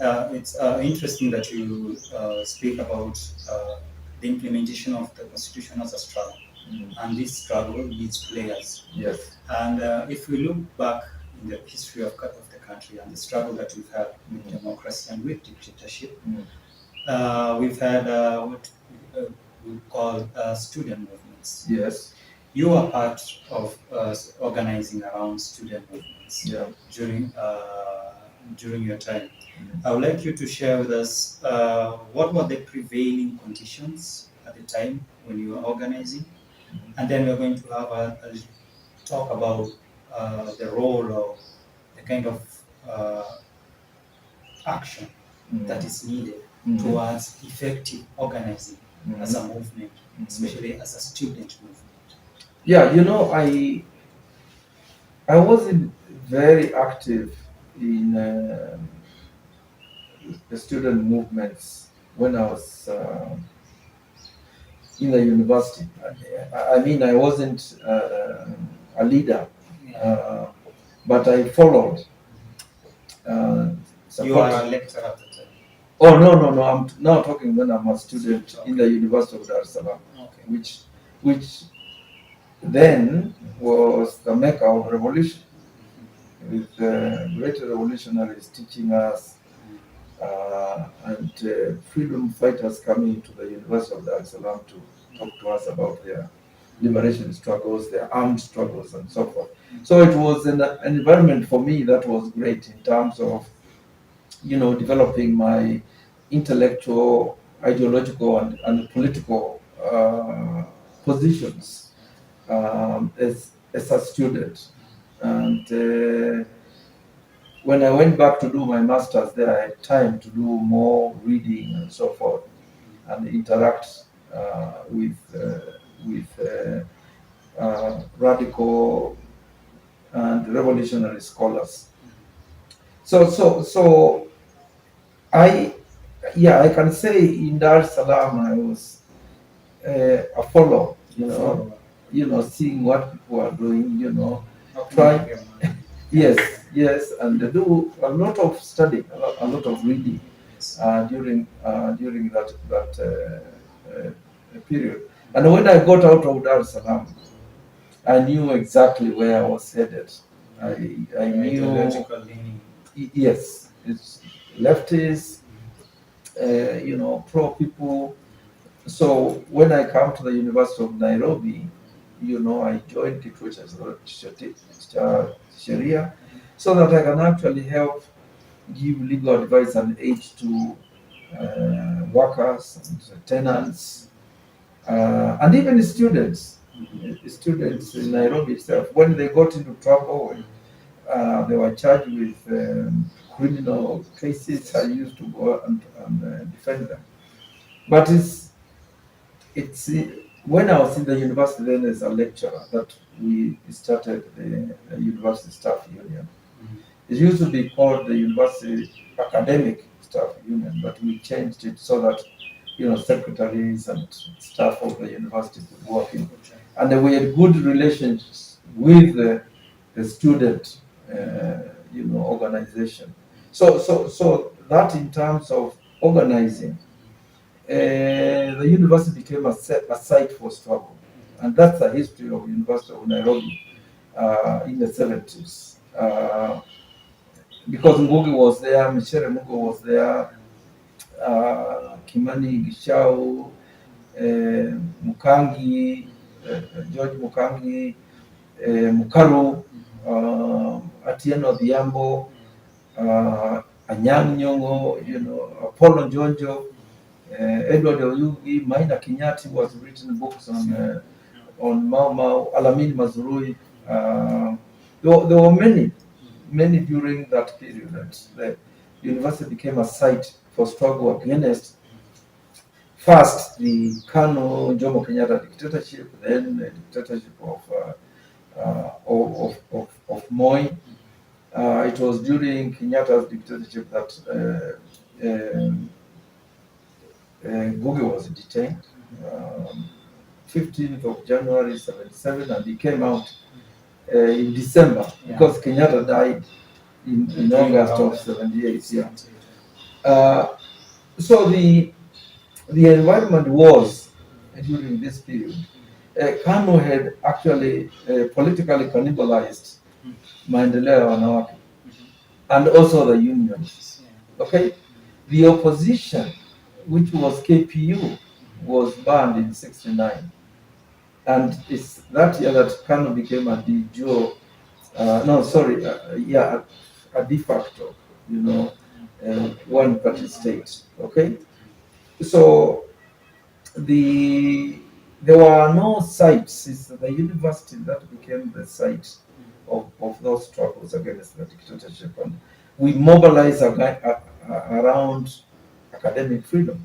It's interesting that you speak about the implementation of the constitution as a struggle, and this struggle needs players. Yes. And if we look back in the history of the country and the struggle that we've had with democracy and with dictatorship, we've had what we call student movements. Yes. You are part of organizing around student movements Yeah. during your time. I would like you to share with us what were the prevailing conditions at the time when you were organizing, and then we're going to have a talk about the role or the kind of action that is needed towards effective organizing as a movement, especially as a student movement. Yeah, I wasn't very active in the student movements when I was in the university. I mean, I wasn't a leader, but I followed. You are a lecturer at the time. Oh, no! I'm now talking when I'm a student in the University of Dar es Salaam, Okay. which then was the mecca of revolution, with great revolutionaries teaching us and freedom fighters coming to the University of Dar es Salaam to talk to us about their liberation struggles, their armed struggles, and so forth. So it was an environment for me that was great in terms of, developing my intellectual, ideological, and political positions as a student. And when I went back to do my master's there, I had time to do more reading and so forth, and interact with radical and revolutionary scholars. So I can say in Dar es Salaam I was a follow, seeing what people are doing, trying. Yes, and they do a lot of study, a lot of reading during that period. And when I got out of Dar es Salaam, I knew exactly where I was headed. I knew, yes, it's leftist, pro people. So when I come to the University of Nairobi, I joined literature Sharia, so that I can actually help give legal advice and aid to workers and tenants, and even students. Students in Nairobi itself, when they got into trouble, when they were charged with criminal cases, I used to go and defend them. But it's when I was in the university then as a lecturer that we started the University Staff Union. It used to be called the University Academic Staff Union, but we changed it so that secretaries and staff of the university could work in, and we had good relations with the student organization. So that in terms of organizing, the university became a site for struggle, and that's the history of University of Nairobi in the 70s. Because Ngugi was there, Michere Mugo was there, Kimani Gishau, Mukangi, George Mukangi, Mukaru, Atieno Odhiambo, Anyang' Nyong'o, Apollo Njonjo, Edward Oyugi, Maina Kinyati was written books on Mau Mau, Alamini Mazurui. There were many during that period. And the university became a site for struggle against first the Kano Jomo Kenyatta dictatorship, then the dictatorship of Moi. It was during Kenyatta's dictatorship that Ngugi was detained, 15th of January 77, and he came out in December because Kenyatta died in August of 78. Yeah. Uh, so the environment was during this period. KANU had actually politically cannibalized maendeleo ya wanawake and also the unions. Okay, the opposition, which was KPU, was banned in '69, and it's that year that KANU became a de jure, no, sorry, yeah, a de facto, one party state. Okay, so the there were no sites. It's the university that became the site of those struggles against the dictatorship, and we mobilized around academic freedom.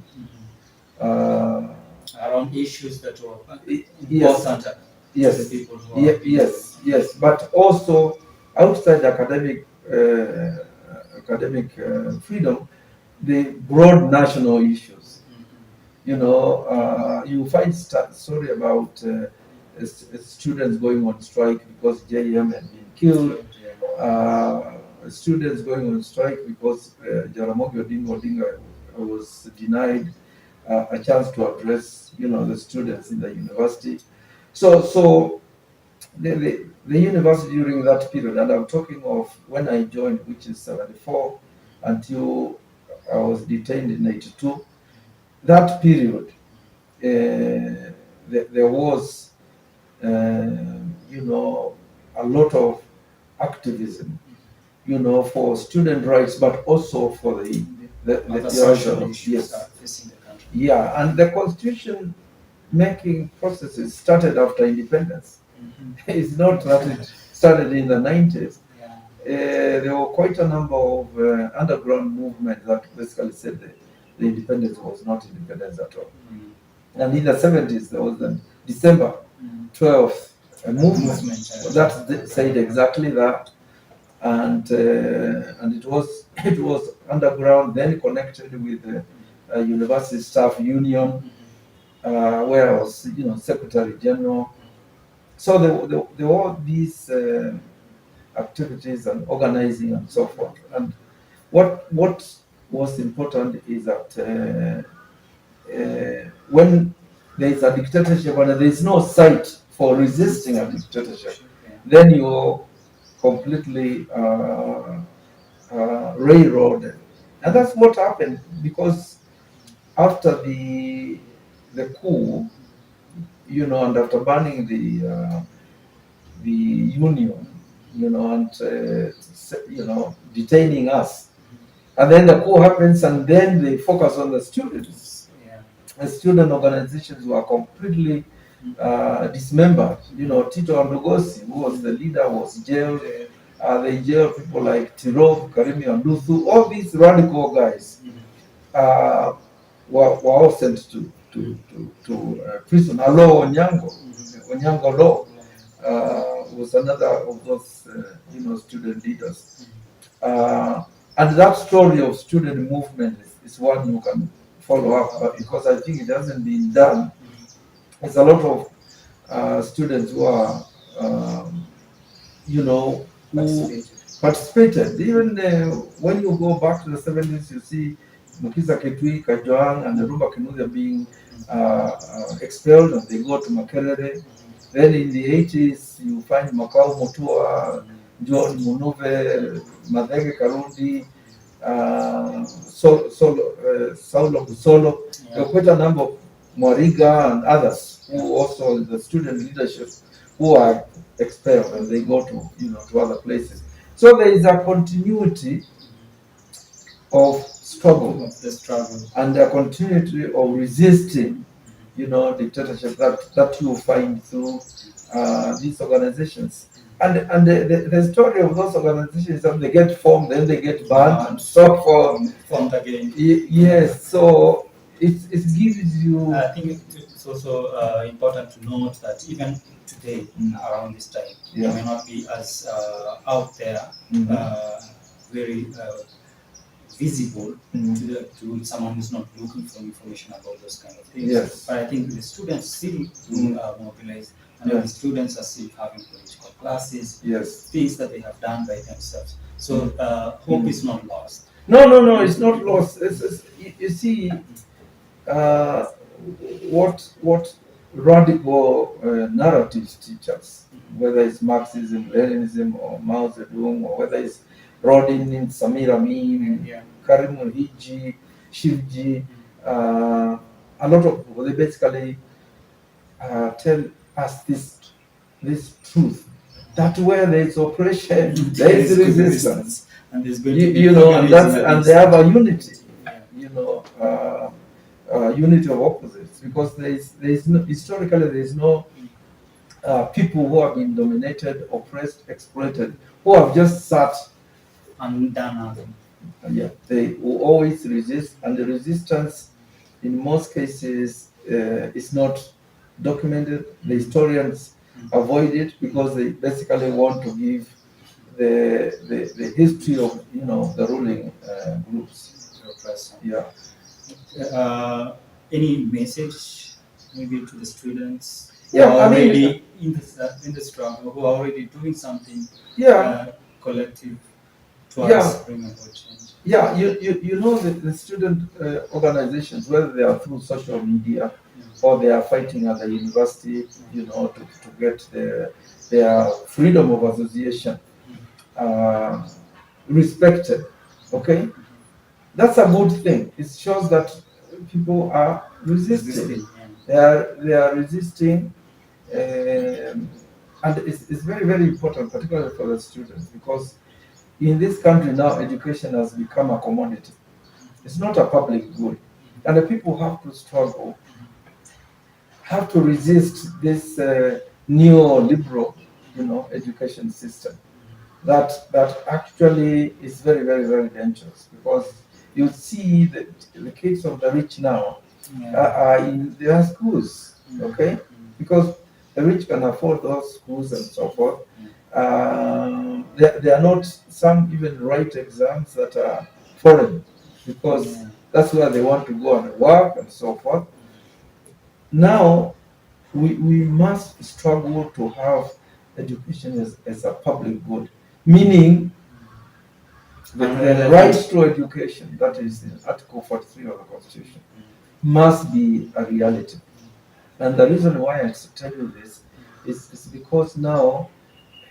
Around issues that were Yes, important to yes, the people who are yes, but also outside freedom, the broad national issues. You find story about students going on strike because JM had been killed. Students going on strike because Jaramogi Odinga was denied a chance to address, the students in the university. So the university during that period, and I'm talking of when I joined, which is '74, until I was detained in '82. That period, there was, a lot of activism, for student rights, but also for the social issues yes, facing the country. yeah, and the constitution making processes started after independence. It's not that it started in the '90s. There were quite a number of underground movements that basically said that the independence was not independence at all. And in the '70s, there was the December 12th movement that said exactly that, and it was underground, then connected with the university staff union, where I was, secretary general. So there were these activities and organizing and so forth. And what was important is that when there is a dictatorship and there is no site for resisting a dictatorship, then you're completely railroaded. And that's what happened, because after the coup, and after banning the union, and detaining us, and then the coup happens, and then they focus on the students. The student organizations were completely dismembered. Tito Andogosi, who was the leader, was jailed. They jailed people like Tirov, Karimi Andusu. All these radical guys were all sent to prison. Alo Onyango Law was another of those student leaders. And that story of student movement is one you can follow up, because I think it hasn't been done. There's a lot of students who are, who participated. Even when you go back to the '70s, you see Mukiza Ketui, Kajwang, and the Rumba Kinuthia being expelled, and they go to Makerere. Then in the '80s, you find Makau Mutua, John Munuve, Madege Karundi, Saulo Busolo. There were quite a number of Mwariga and others who also the student leadership who are expelled, and they go to to other places. So there is a continuity of struggle, and a continuity of resisting, dictatorship that you find through these organizations. And the story of those organizations is that they get formed, then they get banned, and so formed again. Yes, so it gives you. I think it's also important to note that even today, around this time, it may not be as out there, very visible to someone who's not looking for information about those kind of things. Yes. But I think the students still mobilize, and the students are still having political classes, Yes. things that they have done by themselves. So hope is not lost. No, it's not lost. You see, uh, what radical narratives teach us, whether it's Marxism, Leninism, or Mao Zedong, or whether it's Rodin in Samir Amin, Yeah. Karim Hiji, Shivji, a lot of people, they basically tell us this truth that where there is oppression, there is resistance. And there's going to be You know, and pluralism they have a unity. Yeah. You know, unity of opposites, because there is no, historically there is no people who have been dominated, oppressed, exploited, who have just sat. And done nothing. Yeah, they will always resist, and the resistance in most cases is not documented. The historians avoid it because they basically want to give the history of, you know, the ruling groups. Yeah. Any message maybe to the students who Yeah, are I mean, already in the struggle, who are already doing something yeah, collective yeah, towards bringing about change? yeah. You know the student organizations, whether they are through social media or they are fighting at the university, you know, to get their freedom of association uh, respected. Okay, that's a good thing. It shows that people are resisting. They are resisting, and it's very, very important, particularly for the students, because in this country now education has become a commodity. It's not a public good, and the people have to struggle, have to resist this neoliberal, you know, education system that actually is very, very, very dangerous, because you see that the kids of the rich now are in their schools, okay? Because the rich can afford those schools and so forth. They are not, some even write exams that are foreign, because that's where they want to go and work and so forth. Now, we must struggle to have education as a public good, meaning the right to education, that is in Article 43 of the Constitution, must be a reality. And the reason why I tell you this is because now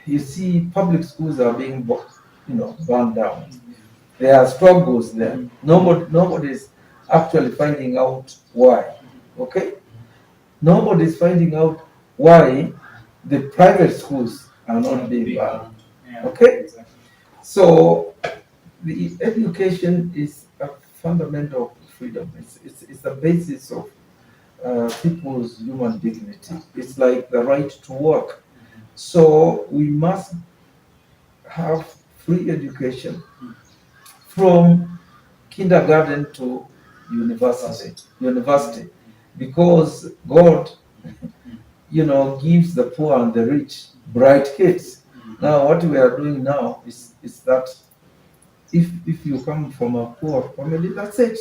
you see public schools are being, you know, burned down. There are struggles there. Nobody is actually finding out why. Okay, nobody is finding out why the private schools are not being banned. Okay, so the education is a fundamental freedom. It's the basis of people's human dignity. It's like the right to work. So we must have free education from kindergarten to university, because God, you know, gives the poor and the rich bright kids. Now, what we are doing now is that if you come from a poor family, that's it.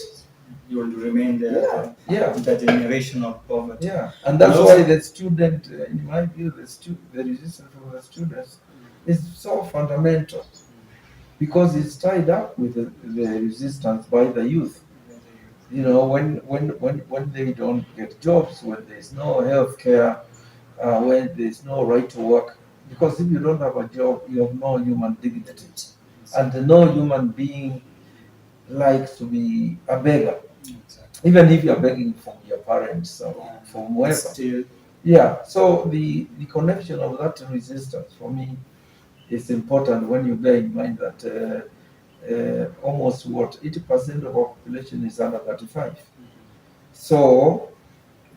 You will remain there. Yeah. The generation of poverty. Yeah, and that's why the student, in my view, the resistance from the students is so fundamental, because it's tied up with the resistance by the youth. You know, when they don't get jobs, when there's no health care, when there's no right to work, because if you don't have a job, you have no human dignity, and no human being likes to be a beggar, even if you're begging from your parents or from wherever. Still, yeah, so the connection of that resistance for me is important, when you bear in mind that almost 80% of our population is under 35. So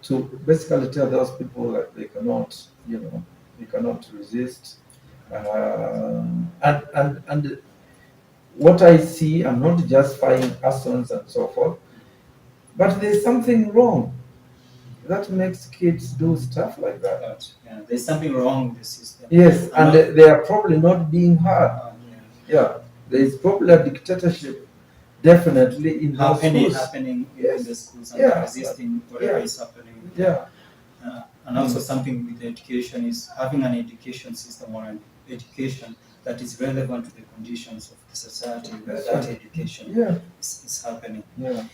to basically tell those people that they cannot, you know, they cannot resist. And what I see, I'm not justifying actions and so forth, but there's something wrong that makes kids do stuff like that. Yeah, there's something wrong with the system. Yes, and they are probably not being heard. Yeah, there is probably a dictatorship, definitely, in those schools. Happening Yes. in the schools, and resisting whatever Yeah. is happening. Yeah. And also something with education is having an education system or an education that is relevant to the conditions of the society where That's that right. education Yeah, is happening. yeah.